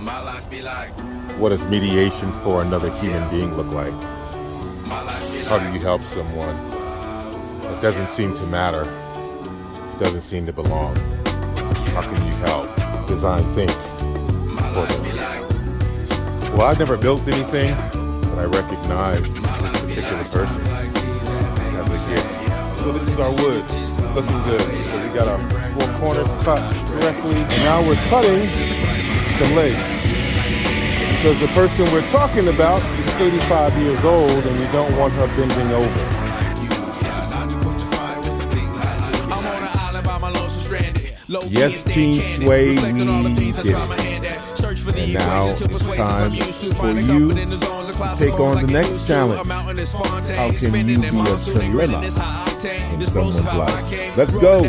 What does mediation for another human being look like? How do you help someone? It doesn't seem to matter. It doesn't seem to belong. How can you help? Design, think for them. Well, I've never built anything, but I recognize this particular person as a gift. So this is our wood. It's looking good. So we got our 4 corners cut correctly. And now we're cutting some legs. Because the person we're talking about is 85 years old and we don't want her bending over. Yes, Team Sway, we did it. And now it's time for you to take on the next challenge. How can you be a dilemma in someone's life? Let's go.